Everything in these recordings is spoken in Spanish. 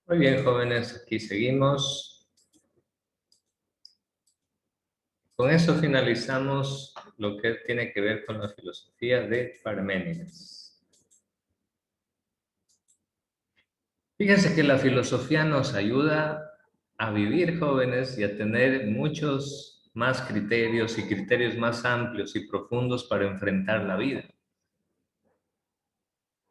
Muy bien, jóvenes, aquí seguimos. Con eso finalizamos lo que tiene que ver con la filosofía de Parménides. Fíjense que la filosofía nos ayuda a vivir, jóvenes, y a tener muchos más criterios y criterios más amplios y profundos para enfrentar la vida.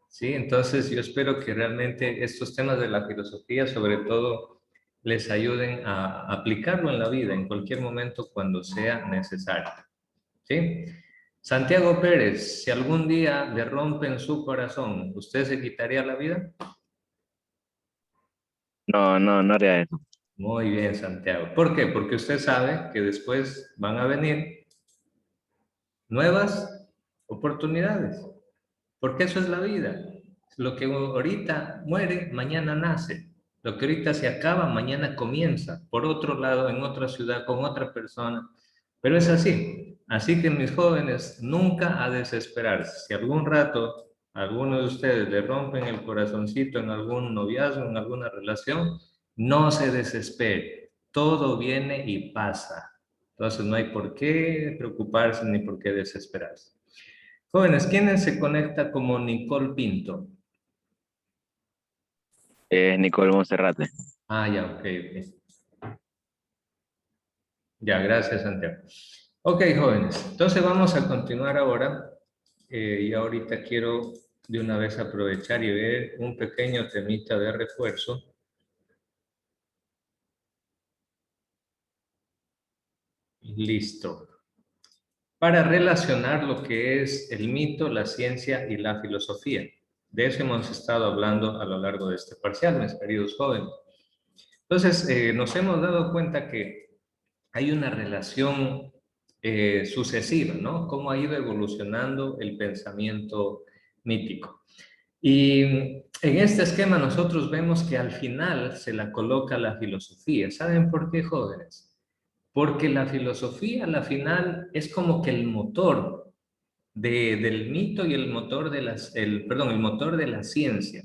Sí, entonces yo espero que realmente estos temas de la filosofía, sobre todo, les ayuden a aplicarlo en la vida en cualquier momento cuando sea necesario. ¿Sí? Santiago Pérez, si algún día le rompen su corazón, ¿usted se quitaría la vida? No, no, no haría eso. Muy bien, Santiago. ¿Por qué? Porque usted sabe que después van a venir nuevas oportunidades. Porque eso es la vida. Lo que ahorita muere, mañana nace. Lo que ahorita se acaba, mañana comienza. Por otro lado, en otra ciudad, con otra persona. Pero es así. Así que mis jóvenes, nunca a desesperarse. Si algún rato alguno de ustedes le rompen el corazoncito en algún noviazgo, en alguna relación, no se desespere. Todo viene y pasa. Entonces no hay por qué preocuparse ni por qué desesperarse. Jóvenes, ¿quién se conecta como Nicole Pinto? Es Nicole Monserrate. Ah, ya, ok, ok. Ya, gracias, Santiago. Ok, jóvenes, entonces vamos a continuar ahora. Y ahorita quiero de una vez aprovechar y ver un pequeño temita de refuerzo. Listo. Para relacionar lo que es el mito, la ciencia y la filosofía. De eso hemos estado hablando a lo largo de este parcial, mis queridos jóvenes. Entonces, nos hemos dado cuenta que hay una relación sucesiva, ¿no? Cómo ha ido evolucionando el pensamiento mítico. Y en este esquema nosotros vemos que al final se la coloca la filosofía. ¿Saben por qué, jóvenes? Porque la filosofía, al final, es como que el motor del mito y el motor de perdón, el motor de la ciencia.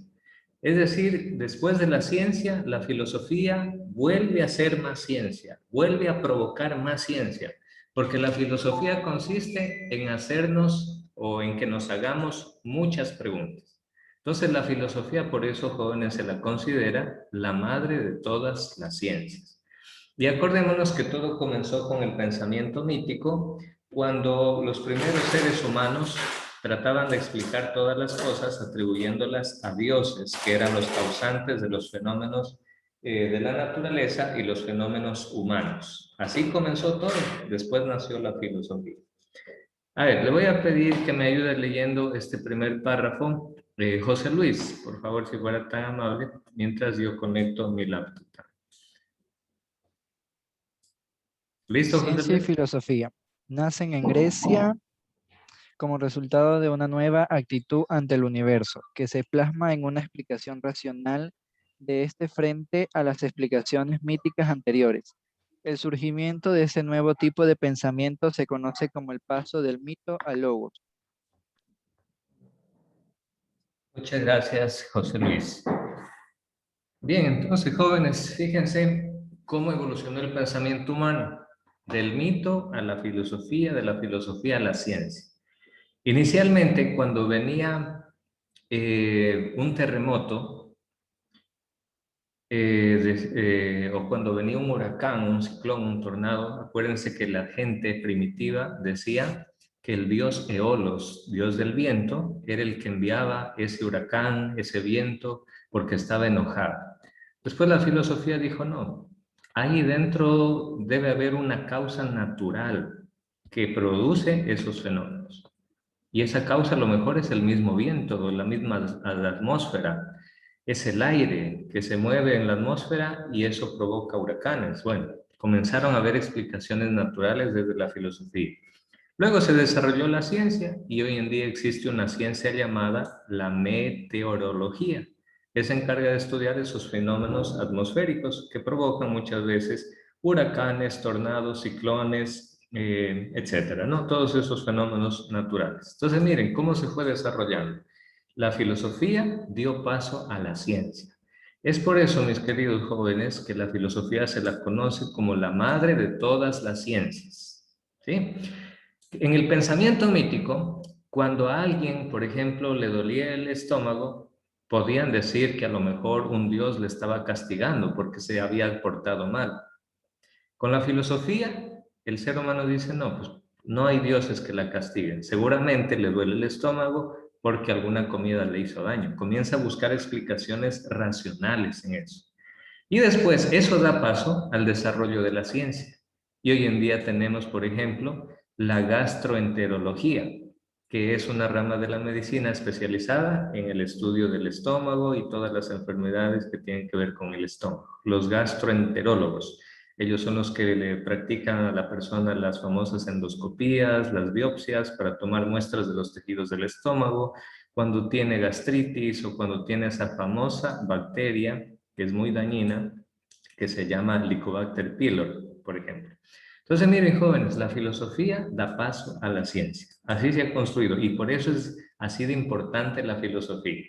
Es decir, después de la ciencia, la filosofía vuelve a ser más ciencia, vuelve a provocar más ciencia, porque la filosofía consiste en hacernos o en que nos hagamos muchas preguntas. Entonces, la filosofía, por eso, jóvenes, se la considera la madre de todas las ciencias. Y acordémonos que todo comenzó con el pensamiento mítico, cuando los primeros seres humanos trataban de explicar todas las cosas atribuyéndolas a dioses, que eran los causantes de los fenómenos de la naturaleza y los fenómenos humanos. Así comenzó todo, después nació la filosofía. A ver, le voy a pedir que me ayude leyendo este primer párrafo. José Luis, por favor, si fuera tan amable, mientras yo conecto mi laptop. ¿Listo, José Ciencia y Luis? filosofía nacen en Grecia como resultado de una nueva actitud ante el universo, que se plasma en una explicación racional de este frente a las explicaciones míticas anteriores. El surgimiento de ese nuevo tipo de pensamiento se conoce como el paso del mito al logos. Muchas gracias, José Luis. Bien, entonces, jóvenes, fíjense cómo evolucionó el pensamiento humano, del mito a la filosofía, de la filosofía a la ciencia. Inicialmente, cuando venía un terremoto, o cuando venía un huracán, un ciclón, un tornado, acuérdense que la gente primitiva decía que el dios Eolos, dios del viento, era el que enviaba ese huracán, ese viento, porque estaba enojado. Después la filosofía dijo, no, ahí dentro debe haber una causa natural que produce esos fenómenos. Y esa causa a lo mejor es el mismo viento, la misma atmósfera, es el aire que se mueve en la atmósfera y eso provoca huracanes. Bueno, comenzaron a haber explicaciones naturales desde la filosofía. Luego se desarrolló la ciencia y hoy en día existe una ciencia llamada la meteorología, que se encarga de estudiar esos fenómenos atmosféricos que provocan muchas veces huracanes, tornados, ciclones, etcétera, ¿no? Todos esos fenómenos naturales. Entonces, miren cómo se fue desarrollando. La filosofía dio paso a la ciencia. Es por eso, mis queridos jóvenes, que la filosofía se la conoce como la madre de todas las ciencias. ¿Sí? En el pensamiento mítico, cuando a alguien, por ejemplo, le dolía el estómago, podían decir que a lo mejor un dios le estaba castigando porque se había portado mal. Con la filosofía, el ser humano dice, no, pues no hay dioses que la castiguen. Seguramente le duele el estómago porque alguna comida le hizo daño. Comienza a buscar explicaciones racionales en eso. Y después eso da paso al desarrollo de la ciencia. Y hoy en día tenemos, por ejemplo, la gastroenterología, que es una rama de la medicina especializada en el estudio del estómago y todas las enfermedades que tienen que ver con el estómago. Los gastroenterólogos, ellos son los que le practican a la persona las famosas endoscopías, las biopsias para tomar muestras de los tejidos del estómago, cuando tiene gastritis o cuando tiene esa famosa bacteria que es muy dañina, que se llama Helicobacter pylori, por ejemplo. Entonces, miren, jóvenes, la filosofía da paso a la ciencia. Así se ha construido y por eso es así de importante la filosofía.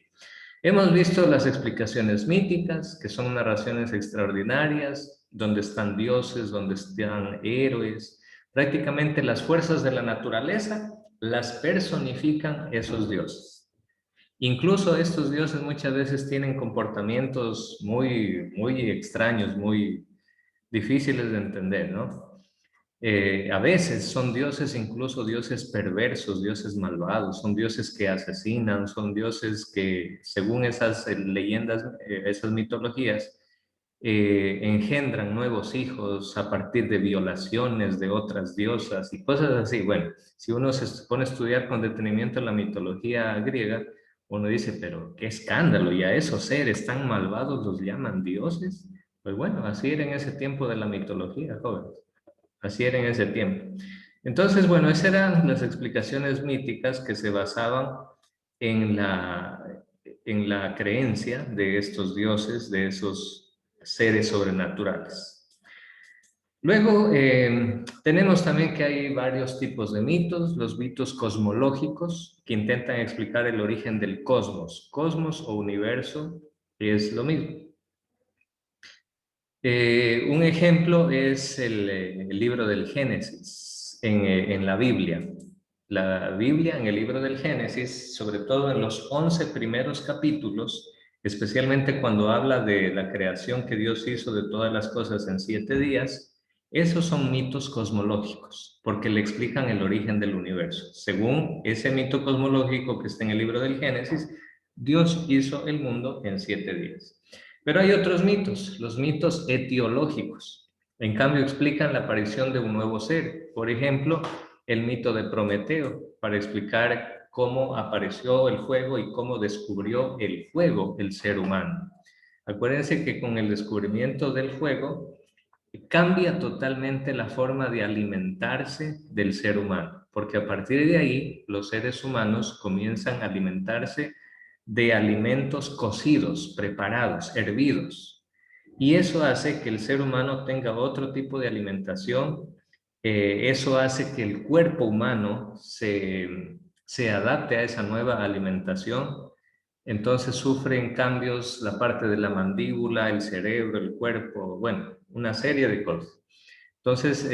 Hemos visto las explicaciones míticas, que son narraciones extraordinarias, donde están dioses, donde están héroes. Prácticamente las fuerzas de la naturaleza las personifican esos dioses. Incluso estos dioses muchas veces tienen comportamientos muy extraños, muy difíciles de entender, ¿no? A veces son dioses, incluso dioses perversos, dioses malvados, son dioses que asesinan, son dioses que, según esas leyendas, esas mitologías, engendran nuevos hijos a partir de violaciones de otras diosas y cosas así. Bueno, si uno se pone a estudiar con detenimiento la mitología griega, uno dice, pero qué escándalo, y a esos seres tan malvados los llaman dioses. Pues bueno, así era en ese tiempo de la mitología, jóvenes. Así era en ese tiempo. Entonces, bueno, esas eran las explicaciones míticas que se basaban en en la creencia de estos dioses, de esos seres sobrenaturales. Luego, tenemos también que hay varios tipos de mitos, los mitos cosmológicos, que intentan explicar el origen del cosmos. Cosmos o universo es lo mismo. Un ejemplo es el libro del Génesis en la Biblia. La Biblia en el libro del Génesis, sobre todo en los 11 primeros capítulos, especialmente cuando habla de la creación que Dios hizo de todas las cosas en 7 días, esos son mitos cosmológicos, porque le explican el origen del universo. Según ese mito cosmológico que está en el libro del Génesis, Dios hizo el mundo en 7 días. Pero hay otros mitos, los mitos etiológicos. En cambio, explican la aparición de un nuevo ser. Por ejemplo, el mito de Prometeo, para explicar cómo apareció el fuego y cómo descubrió el fuego el ser humano. Acuérdense que con el descubrimiento del fuego cambia totalmente la forma de alimentarse del ser humano, porque a partir de ahí los seres humanos comienzan a alimentarse de alimentos cocidos, preparados, hervidos. Y eso hace que el ser humano tenga otro tipo de alimentación. Eso hace que el cuerpo humano se adapte a esa nueva alimentación. Entonces sufren cambios la parte de la mandíbula, el cerebro, el cuerpo, bueno, una serie de cosas. Entonces,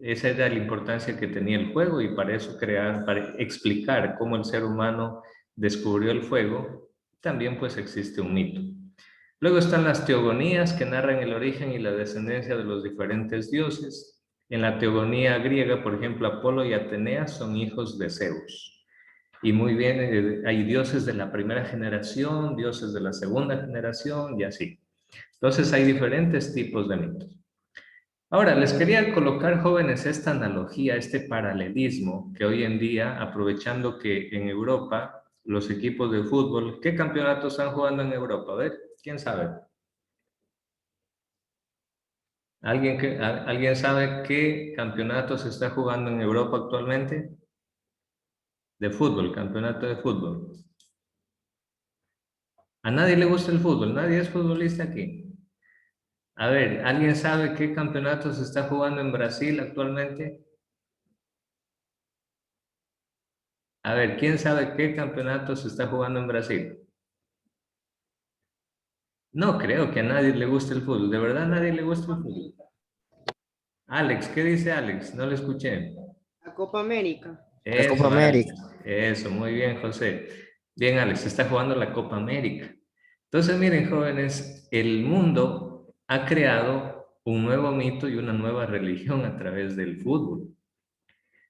esa era la importancia que tenía el fuego y para eso para explicar cómo el ser humano descubrió el fuego, también pues existe un mito. Luego están las teogonías que narran el origen y la descendencia de los diferentes dioses. En la teogonía griega, por ejemplo, Apolo y Atenea son hijos de Zeus. Y muy bien, hay dioses de la primera generación, dioses de la segunda generación y así. Entonces hay diferentes tipos de mitos. Ahora, les quería colocar, jóvenes, esta analogía, este paralelismo que hoy en día, aprovechando que en Europa los equipos de fútbol, ¿qué campeonatos están jugando en Europa? A ver, ¿quién sabe? ¿Alguien sabe qué campeonato se está jugando en Europa actualmente? De fútbol, campeonato de fútbol. A nadie le gusta el fútbol, nadie es futbolista aquí. A ver, ¿alguien sabe qué campeonato se está jugando en Brasil actualmente? A ver, ¿quién sabe qué campeonato se está jugando en Brasil? No creo que a nadie le guste el fútbol. ¿De verdad a nadie le gusta el fútbol? Alex, ¿qué dice Alex? No le escuché. La Copa América. La Copa Eso, Alex. América. Eso, muy bien, José. Bien, Alex, está jugando la Copa América. Entonces, miren, jóvenes, el mundo ha creado un nuevo mito y una nueva religión a través del fútbol.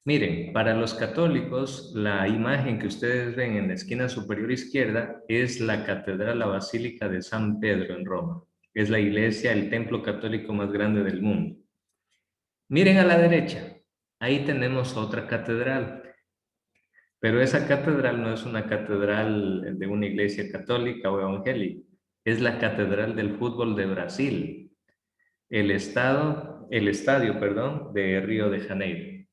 Miren, para los católicos, la imagen que ustedes ven en la esquina superior izquierda es la Catedral, la Basílica de San Pedro en Roma. Es la iglesia, el templo católico más grande del mundo. Miren a la derecha, ahí tenemos otra catedral, pero esa catedral no es una catedral de una iglesia católica o evangélica, es la Catedral del Fútbol de Brasil, el estadio, perdón, de Río de Janeiro,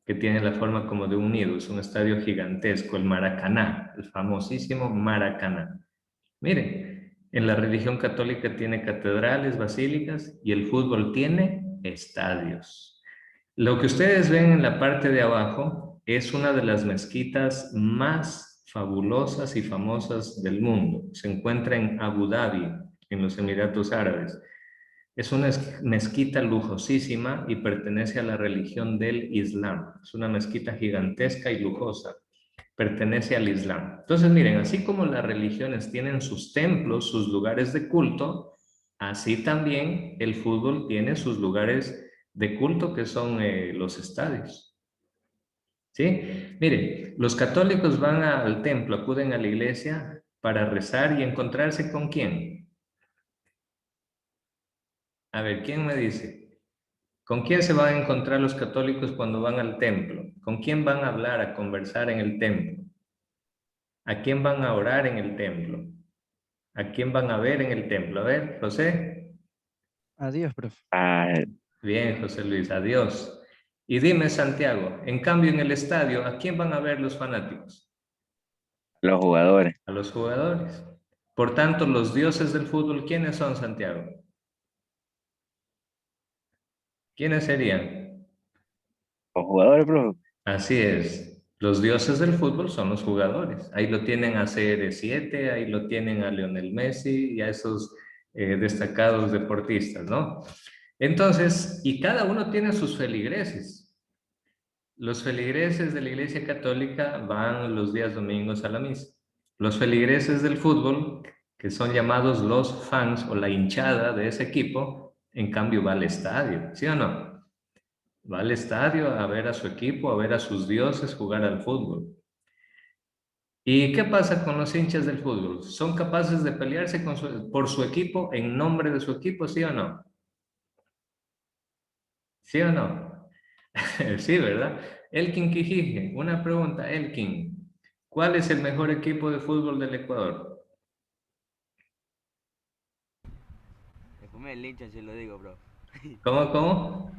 que tiene la forma como de un nido, es un estadio gigantesco, el Maracaná, el famosísimo Maracaná. Miren, en la religión católica tiene catedrales, basílicas, y el fútbol tiene estadios. Lo que ustedes ven en la parte de abajo es una de las mezquitas más fabulosas y famosas del mundo. Se encuentra en Abu Dhabi, en los Emiratos Árabes. Es una mezquita lujosísima y pertenece a la religión del Islam. Es una mezquita gigantesca y lujosa. Pertenece al Islam. Entonces, miren, así como las religiones tienen sus templos, sus lugares de culto, así también el fútbol tiene sus lugares de culto que son los estadios. ¿Sí? Miren, los católicos van al templo, acuden a la iglesia para rezar y encontrarse con ¿quién? A ver, ¿quién me dice? ¿Con quién se van a encontrar los católicos cuando van al templo? ¿Con quién van a hablar, a conversar en el templo? ¿A quién van a orar en el templo? ¿A quién van a ver en el templo? A ver, José. Adiós, profe. A Bien, José Luis, adiós. Y dime, Santiago, en cambio en el estadio, ¿a quién van a ver los fanáticos? los jugadores, A los jugadores. Por tanto, los dioses del fútbol, ¿quiénes son, Santiago? ¿Quiénes serían? los jugadores, profe. Así es. Los dioses del fútbol son los jugadores. Ahí lo tienen a CR7, ahí lo tienen a Lionel Messi y a esos destacados deportistas, ¿no? Entonces, y cada uno tiene sus feligreses. Los feligreses de la Iglesia Católica van los días domingos a la misa. Los feligreses del fútbol, que son llamados los fans o la hinchada de ese equipo, en cambio va al estadio, ¿sí o no? Va al estadio a ver a su equipo, a ver a sus dioses jugar al fútbol. ¿Y qué pasa con los hinchas del fútbol? ¿Son capaces de pelearse por su equipo en nombre de su equipo, sí o no? ¿Sí o no? Sí, ¿verdad? Elkin Quijije, una pregunta, Elkin. ¿Cuál es el mejor equipo de fútbol del Ecuador? Después me linchan si lo digo, bro. ¿Cómo?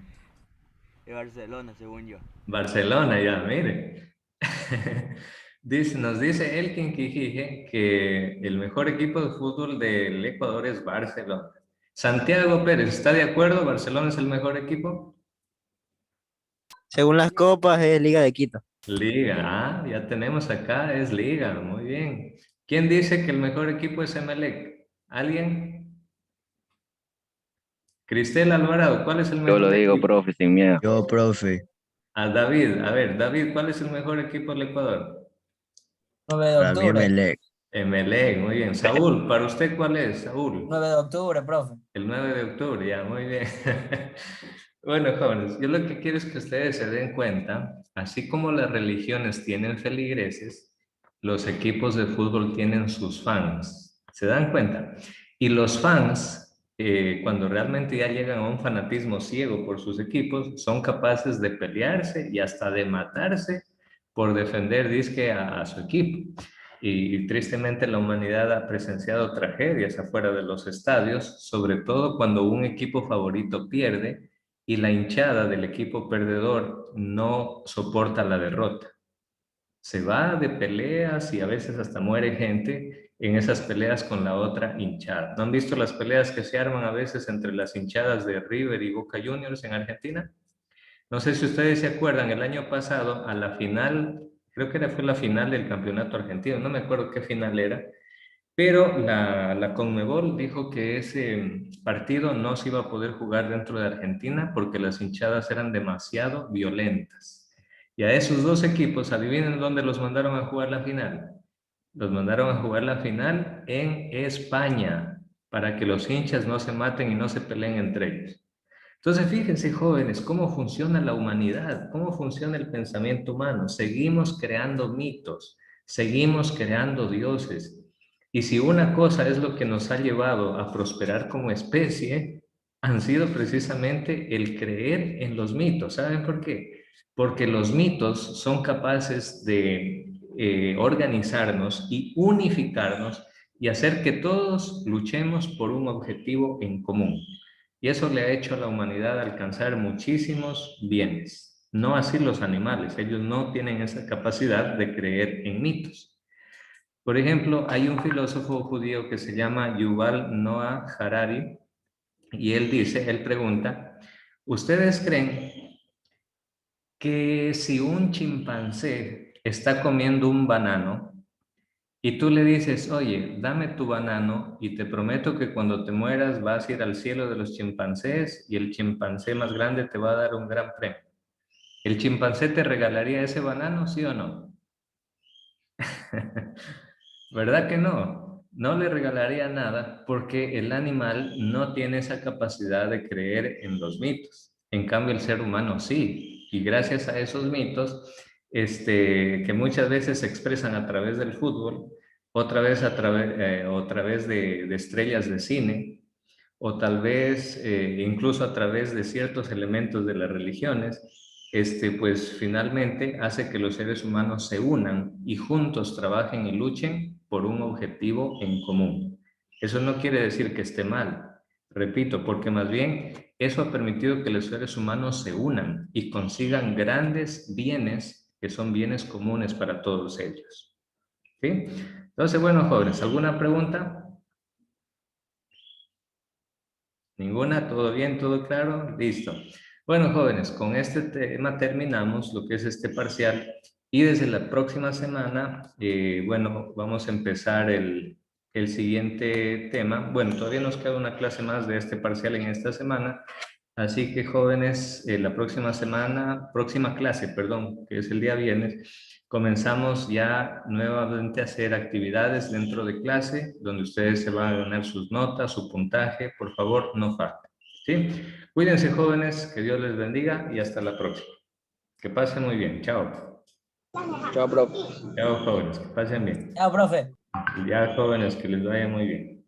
Es Barcelona, según yo. Barcelona, ya, mire. Nos dice Elkin Quijije que el mejor equipo de fútbol del Ecuador es Barcelona. Santiago Pérez, ¿está de acuerdo? ¿Barcelona es el mejor equipo? Según las copas, es Liga de Quito. Liga, ya tenemos acá, es Liga, muy bien. ¿Quién dice que el mejor equipo es Emelec? ¿Alguien? Cristel Alvarado, ¿cuál es el Yo mejor lo digo, equipo? profe, sin miedo. Yo, profe, A David, a ver, David, ¿cuál es el mejor equipo del Ecuador? 9 de para mí octubre. Emelec. Emelec, muy bien. Saúl, ¿para usted cuál es, Saúl? 9 de octubre, profe. El 9 de octubre, ya, muy bien. Bueno, jóvenes, yo lo que quiero es que ustedes se den cuenta, así como las religiones tienen feligreses, los equipos de fútbol tienen sus fans. ¿Se dan cuenta? Y los fans, cuando realmente ya llegan a un fanatismo ciego por sus equipos, son capaces de pelearse y hasta de matarse por defender, dizque, a su equipo. Y tristemente la humanidad ha presenciado tragedias afuera de los estadios, sobre todo cuando un equipo favorito pierde y la hinchada del equipo perdedor no soporta la derrota. Se va de peleas y a veces hasta muere gente en esas peleas con la otra hinchada. ¿No han visto las peleas que se arman a veces entre las hinchadas de River y Boca Juniors en Argentina? No sé si ustedes se acuerdan, el año pasado a la final, creo que fue la final del campeonato argentino, no me acuerdo qué final era, Pero la Conmebol dijo que ese partido no se iba a poder jugar dentro de Argentina porque las hinchadas eran demasiado violentas. Y a esos dos equipos, adivinen dónde los mandaron a jugar la final. Los mandaron a jugar la final en España para que los hinchas no se maten y no se peleen entre ellos. Entonces, fíjense, jóvenes, cómo funciona la humanidad, cómo funciona el pensamiento humano. Seguimos creando mitos, seguimos creando dioses. Y si una cosa es lo que nos ha llevado a prosperar como especie, han sido precisamente el creer en los mitos. ¿Saben por qué? Porque los mitos son capaces de organizarnos y unificarnos y hacer que todos luchemos por un objetivo en común. Y eso le ha hecho a la humanidad alcanzar muchísimos bienes. No así los animales, ellos no tienen esa capacidad de creer en mitos. Por ejemplo, hay un filósofo judío que se llama Yuval Noah Harari y él pregunta, ¿ustedes creen que si un chimpancé está comiendo un banano y tú le dices, oye, dame tu banano y te prometo que cuando te mueras vas a ir al cielo de los chimpancés y el chimpancé más grande te va a dar un gran premio? ¿El chimpancé te regalaría ese banano, sí o no? ¿Verdad que no? No le regalaría nada porque el animal no tiene esa capacidad de creer en los mitos. En cambio, el ser humano sí. Y gracias a esos mitos, que muchas veces se expresan a través del fútbol, otra vez de estrellas de cine, o tal vez incluso a través de ciertos elementos de las religiones, pues finalmente hace que los seres humanos se unan y juntos trabajen y luchen por un objetivo en común. Eso no quiere decir que esté mal, repito, porque más bien eso ha permitido que los seres humanos se unan y consigan grandes bienes que son bienes comunes para todos ellos. ¿Sí? Entonces, bueno, jóvenes, ¿alguna pregunta? ¿Ninguna? ¿Todo bien? ¿Todo claro? Listo. Bueno, jóvenes, con este tema terminamos lo que es este parcial y desde la próxima semana, bueno, vamos a empezar el siguiente tema. Bueno, todavía nos queda una clase más de este parcial en esta semana, así que jóvenes, la próxima clase, perdón, que es el día viernes, comenzamos ya nuevamente a hacer actividades dentro de clase, donde ustedes se van a ganar sus notas, su puntaje, por favor, no falten. ¿Sí? Cuídense, jóvenes, que Dios les bendiga y hasta la próxima. Que pasen muy bien. Chao. Chao, profe. Chao, jóvenes, que pasen bien. Chao, profe. Y ya, jóvenes, que les vaya muy bien.